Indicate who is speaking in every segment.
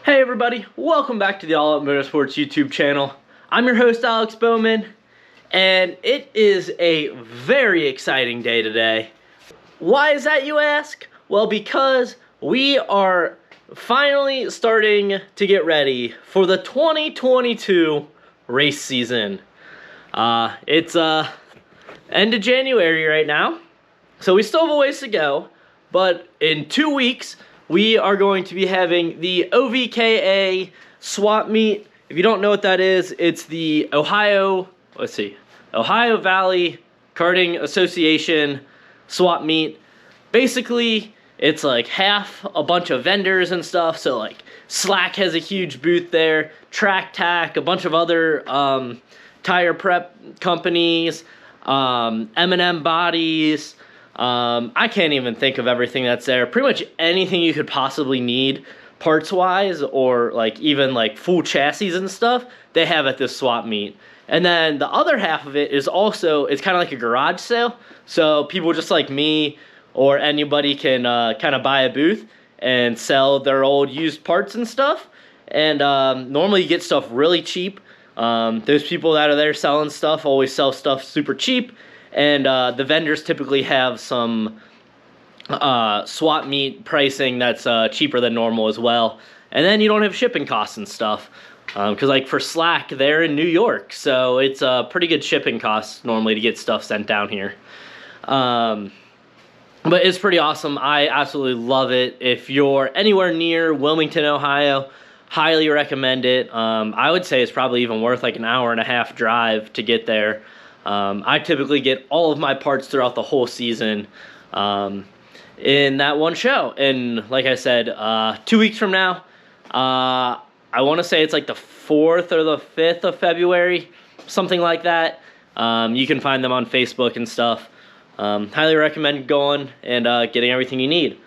Speaker 1: Hey everybody, welcome back to the All Out Motorsports YouTube channel. I'm your host Alex Bowman, and it is a very exciting day today. Why is that, you ask? Well, because we are finally starting to get ready for the 2022 race season. It's end of January right now, so we still have a ways to go, but in 2 weeks, we are going to be having the OVKA swap meet. If you don't know what that is, it's the Ohio Valley Karting Association swap meet. Basically, it's like half a bunch of vendors and stuff. So like Slack has a huge booth there, Track Tack, a bunch of other tire prep companies, M&M Bodies. I can't even think of everything that's there. Pretty much anything you could possibly need parts-wise, or like even like full chassis and stuff, they have at this swap meet. And then the other half of it is also, it's kind of like a garage sale. So people just like me or anybody can kind of buy a booth and sell their old used parts and stuff. And normally you get stuff really cheap. Those people that are there selling stuff always sell stuff super cheap. And the vendors typically have some swap meet pricing that's cheaper than normal as well. And then you don't have shipping costs and stuff. Because like for Slack, they're in New York. So it's pretty good shipping costs normally to get stuff sent down here. But it's pretty awesome. I absolutely love it. If you're anywhere near Wilmington, Ohio, highly recommend it. I would say it's probably even worth like an hour-and-a-half drive to get there. I typically get all of my parts throughout the whole season in that one show. And like I said, 2 weeks from now, I want to say it's like the 4th or the 5th of February, something like that. You can find them on Facebook and stuff. Highly recommend going and getting everything you need.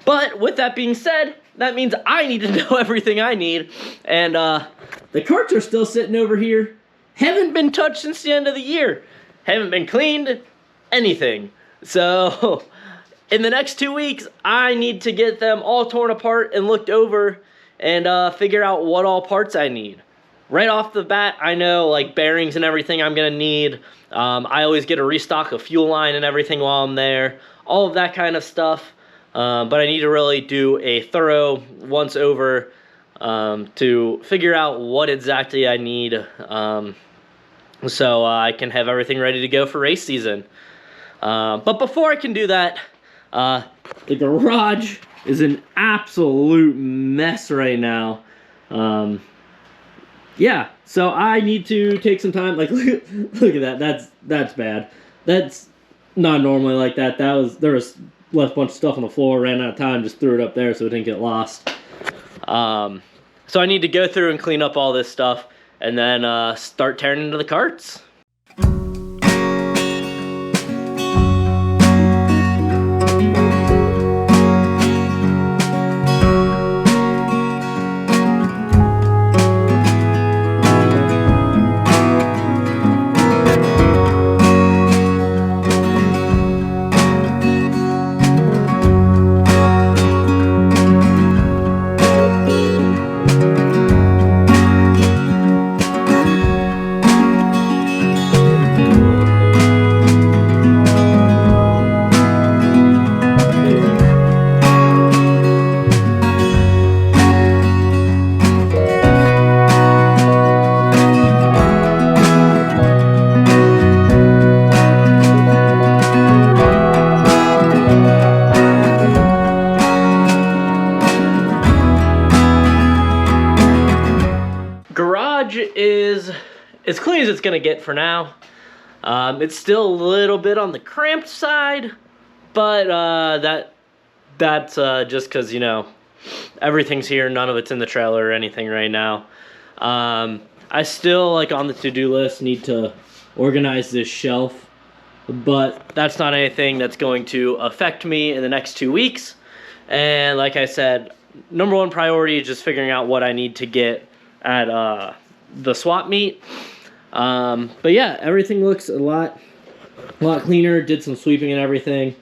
Speaker 1: But with that being said, that means I need to know everything I need. And the carts are still sitting over here. Haven't been touched since the end of the year. Haven't been cleaned, anything. So, in the next 2 weeks, I need to get them all torn apart and looked over and figure out what all parts I need. Right off the bat, I know like bearings and everything I'm gonna need. I always get a restock of fuel line and everything while I'm there. All of that kind of stuff. But I need to really do a thorough once over to figure out what exactly I need so I can have everything ready to go for race season. But before I can do that, the garage is an absolute mess right now. Yeah, so I need to take some time. Like, look at that. That's bad. That's not normally like that. There was left a bunch of stuff on the floor, ran out of time, just threw it up there so it didn't get lost. So I need to go through and clean up all this stuff and then start tearing into the carts. Garage is as clean as it's gonna get for now. It's still a little bit on the cramped side, but that's just because, you know, everything's here, none of it's in the trailer or anything right now. I still, like, on the to-do list, need to organize this shelf, but that's not anything that's going to affect me in the next 2 weeks. And like I said, number one priority is just figuring out what I need to get at the swap meet. But yeah, everything looks a lot cleaner. Did some sweeping and everything.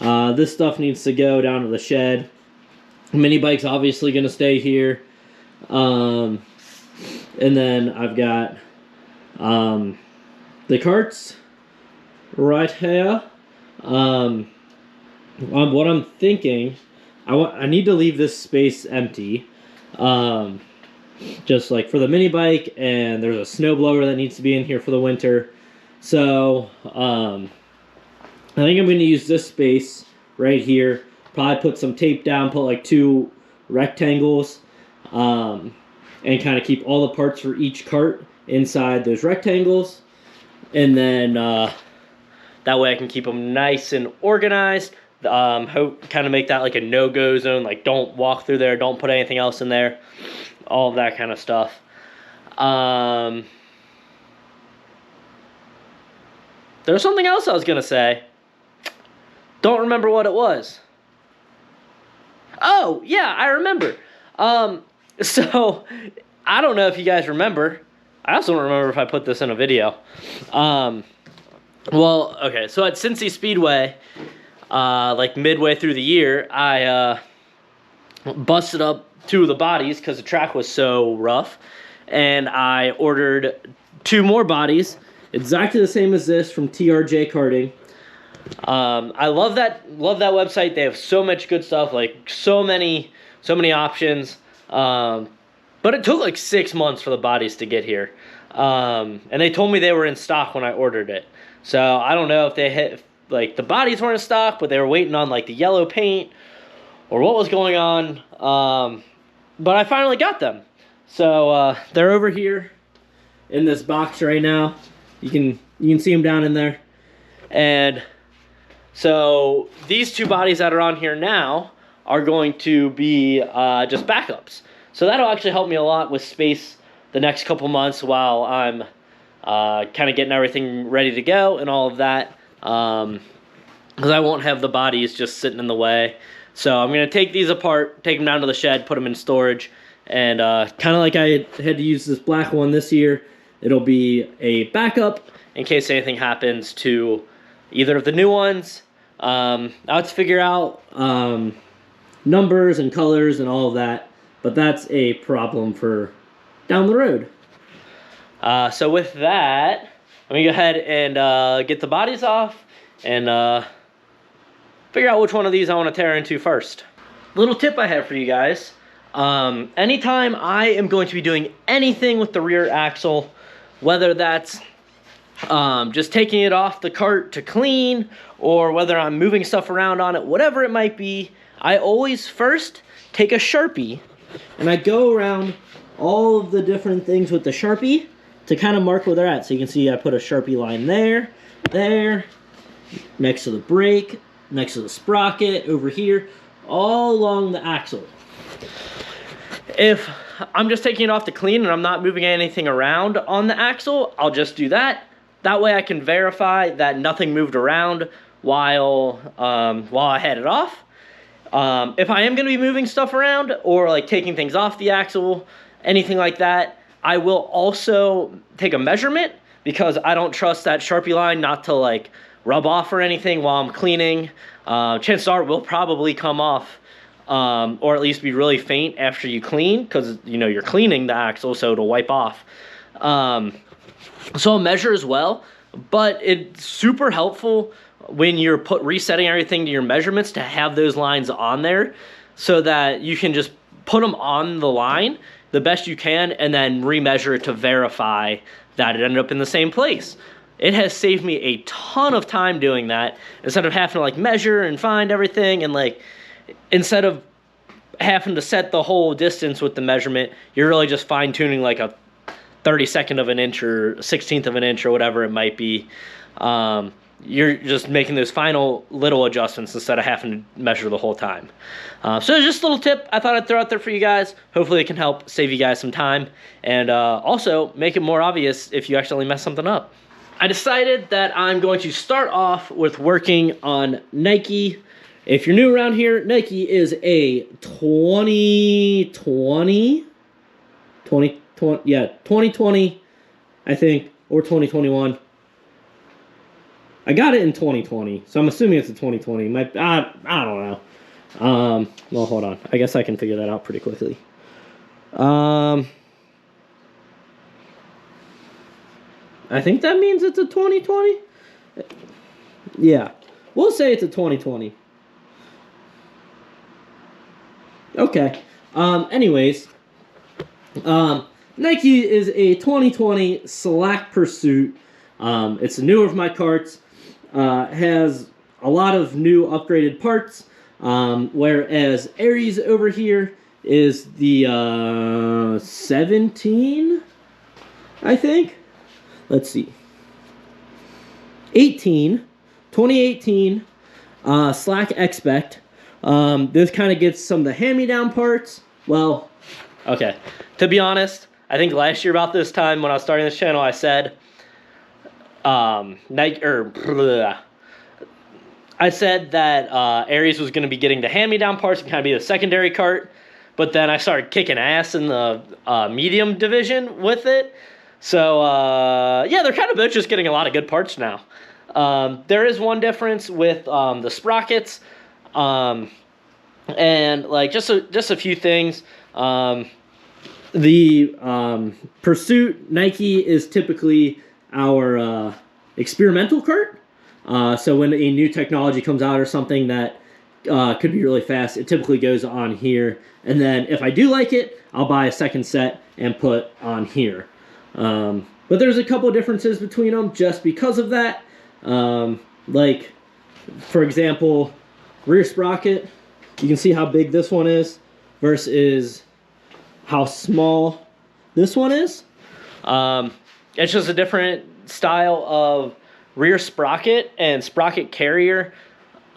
Speaker 1: This stuff needs to go down to the shed. Mini bike's obviously going to stay here. And then I've got the Karts right here. What I'm thinking, I need to leave this space empty. Just like for the mini bike, and there's a snowblower that needs to be in here for the winter. So I think I'm going to use this space right here. Probably put some tape down, put like 2 rectangles, and kind of keep all the parts for each cart inside those rectangles. And then that way I can keep them nice and organized. Kind of make that like a no-go zone, like don't walk through there, don't put anything else in there, all of that kind of stuff. There's something else I was gonna say. Don't remember what it was. Oh, yeah, I remember. So, I don't know if you guys remember. I also don't remember if I put this in a video. Well, okay, so at Cincy Speedway, like midway through the year, I busted up 2 of the bodies because the track was so rough, and I ordered 2 more bodies, exactly the same as this from TRJ Karting. I love that website. They have so much good stuff, like so many options. But it took like 6 months for the bodies to get here, and they told me they were in stock when I ordered it. So I don't know if they hit, like the bodies weren't in stock, but they were waiting on like the yellow paint or what was going on. But I finally got them. So they're over here in this box right now. You can see them down in there. And so these 2 bodies that are on here now are going to be just backups. So that'll actually help me a lot with space the next couple months while I'm kind of getting everything ready to go and all of that. Because I won't have the bodies just sitting in the way. So I'm going to take these apart, take them down to the shed, put them in storage. And kind of like I had to use this black one this year, it'll be a backup in case anything happens to either of the new ones. I'll have to figure out numbers and colors and all of that. But that's a problem for down the road. So with that, let me go ahead and get the bodies off and figure out which one of these I want to tear into first. Little tip I have for you guys. Anytime I am going to be doing anything with the rear axle, whether that's just taking it off the cart to clean, or whether I'm moving stuff around on it, whatever it might be, I always first take a Sharpie and I go around all of the different things with the Sharpie to kind of mark where they're at. So you can see I put a Sharpie line there, next to the brake, next to the sprocket, over here, all along the axle. If I'm just taking it off to clean and I'm not moving anything around on the axle, I'll just do that. That way I can verify that nothing moved around while I had it off. If I am going to be moving stuff around or like taking things off the axle, anything like that, I will also take a measurement because I don't trust that Sharpie line not to like rub off or anything while I'm cleaning. Chances are it will probably come off or at least be really faint after you clean because, you know, you're cleaning the axle, so it'll wipe off. So I'll measure as well, but it's super helpful when you're resetting everything to your measurements to have those lines on there so that you can just put them on the line the best you can and then remeasure it to verify that it ended up in the same place. It has saved me a ton of time doing that instead of having to like measure and find everything, and like instead of having to set the whole distance with the measurement, you're really just fine tuning like a 32nd of an inch or 16th of an inch or whatever it might be. You're just making those final little adjustments instead of having to measure the whole time. So just a little tip I thought I'd throw out there for you guys. Hopefully it can help save you guys some time and also make it more obvious if you accidentally mess something up. I decided that I'm going to start off with working on Nike. If you're new around here, Nike is a 2020, I think, or 2021. I got it in 2020, so I'm assuming it's a 2020. I don't know. Well, hold on. I guess I can figure that out pretty quickly. I think that means it's a 2020. Yeah, we'll say it's a 2020. Okay. Anyways, Nike is a 2020 Slack Pursuit. It's the newer of my karts. Has a lot of new upgraded parts. Whereas Aries over here is the 17, I think. Let's see. 2018 Slack Expect. This kind of gets some of the hand-me-down parts. Well, okay. To be honest, I think last year about this time when I was starting this channel, I said, I said that Aries was going to be getting the hand-me-down parts and kind of be the secondary kart, but then I started kicking ass in the medium division with it. So, yeah, they're kind of both just getting a lot of good parts now. There is one difference with the sprockets, and like just a few things. The Pursuit Nike is typically our experimental kart. So when a new technology comes out or something that could be really fast, it typically goes on here. And then if I do like it, I'll buy a second set and put on here. But there's a couple of differences between them just because of that. Like, for example, rear sprocket. You can see how big this one is versus how small this one is. It's just a different style of rear sprocket and sprocket carrier.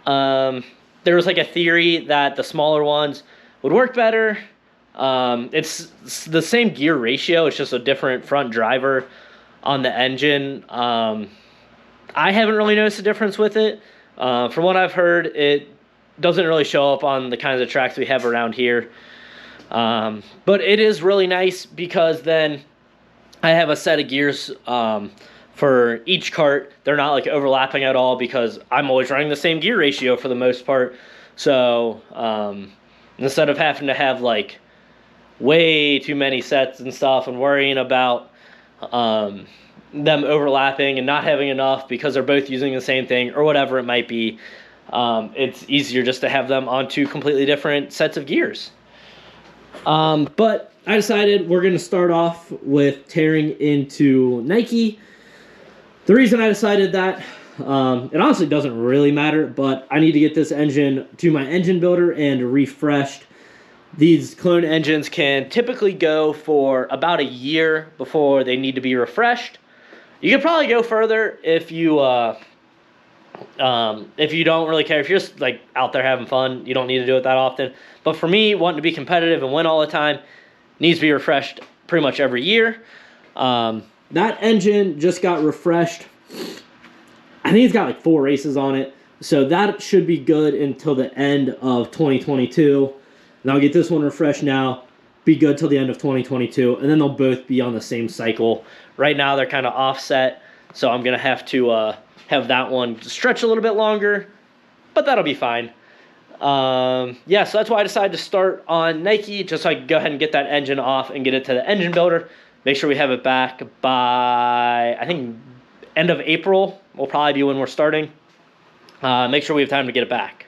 Speaker 1: There was like a theory that the smaller ones would work better. It's the same gear ratio, it's just a different front driver on the engine. I haven't really noticed a difference with it. From what I've heard, it doesn't really show up on the kinds of tracks we have around here. But it is really nice because then I have a set of gears for each kart. They're not like overlapping at all because I'm always running the same gear ratio for the most part. So instead of having to have like way too many sets and stuff and worrying about them overlapping and not having enough because they're both using the same thing or whatever it might be, it's easier just to have them on two completely different sets of gears. But I decided we're going to start off with tearing into Nike. The reason I decided that, it honestly doesn't really matter, but I need to get this engine to my engine builder and refreshed. These clone engines can typically go for about a year before they need to be refreshed. You could probably go further if you don't really care. If you're just like out there having fun, you don't need to do it that often. But for me, wanting to be competitive and win all the time, needs to be refreshed pretty much every year. That engine just got refreshed. I think it's got like 4 races on it. So that should be good until the end of 2022. And I'll get this one refreshed now, be good till the end of 2022. And then they'll both be on the same cycle. Right now they're kind of offset. So I'm going to have to have that one stretch a little bit longer. But that'll be fine. Yeah, so that's why I decided to start on Nike, just so I can go ahead and get that engine off and get it to the engine builder. Make sure we have it back by, I think, end of April will probably be when we're starting. Make sure we have time to get it back.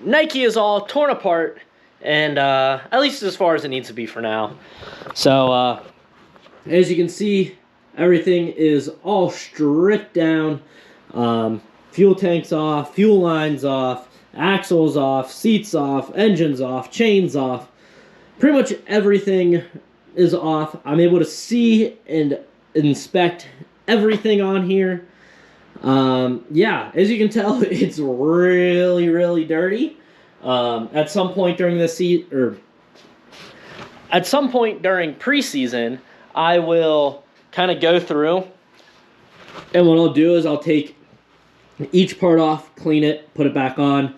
Speaker 1: Nike is all torn apart, and at least as far as it needs to be for now. So as you can see, everything is all stripped down. Fuel tanks off, fuel lines off, axles off, seats off, engines off, chains off. Pretty much everything is off. I'm able to see and inspect everything on here. Yeah, as you can tell, it's really, really dirty. At some point during the at some point during preseason, I will kind of go through, and what I'll do is I'll take each part off, clean it, put it back on.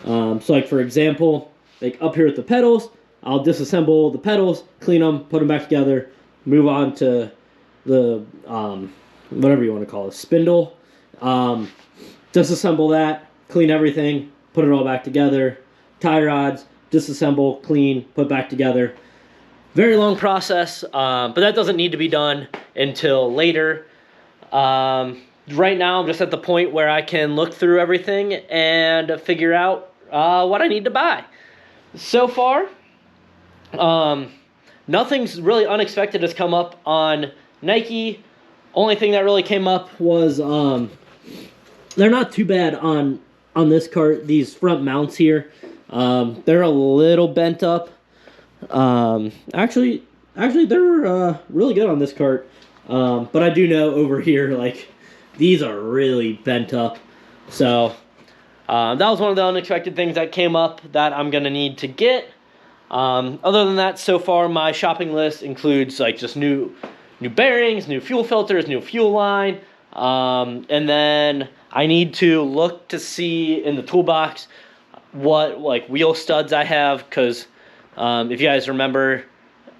Speaker 1: So like for example, like up here at the pedals, I'll disassemble the pedals, clean them, put them back together, move on to the whatever you want to call it, spindle. Disassemble that, clean everything, put it all back together. Tie rods, disassemble, clean, put back together. Very long process, but that doesn't need to be done until later. Right now, I'm just at the point where I can look through everything and figure out what I need to buy. So far, nothing's really unexpected has come up on Nike. Only thing that really came up was they're not too bad on this cart. These front mounts here, they're a little bent up. Actually, they're really good on this cart. But I do know over here, like, these are really bent up. So that was one of the unexpected things that came up that I'm gonna need to get. Other than that, so far my shopping list includes like just new bearings, new fuel filters, new fuel line, and then I need to look to see in the toolbox what like wheel studs I have, because if you guys remember,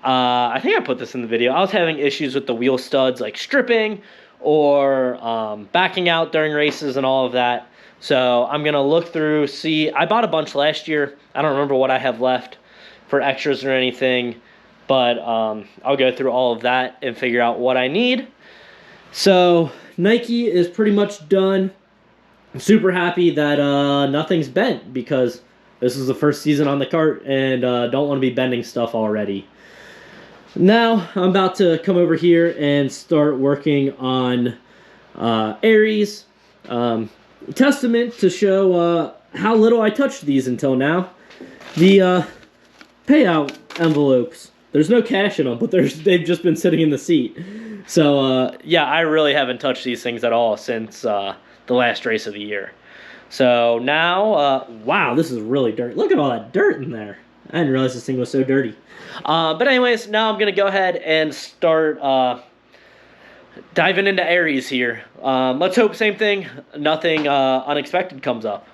Speaker 1: I think I put this in the video, I was having issues with the wheel studs like stripping or backing out during races and all of that. So I'm gonna look through, see, I bought a bunch last year. I don't remember what I have left for extras or anything, but I'll go through all of that and figure out what I need. So Nike is pretty much done. I'm super happy that nothing's bent, because this is the first season on the cart and don't want to be bending stuff already. Now I'm about to come over here and start working on Aries. Testament to show how little I touched these until now. The payout envelopes, there's no cash in them, but they've just been sitting in the seat. So yeah, I really haven't touched these things at all since the last race of the year. So now, wow, this is really dirty. Look at all that dirt in there. I didn't realize this thing was so dirty. But anyways, now I'm going to go ahead and start diving into Aries here. Let's hope same thing, nothing unexpected comes up.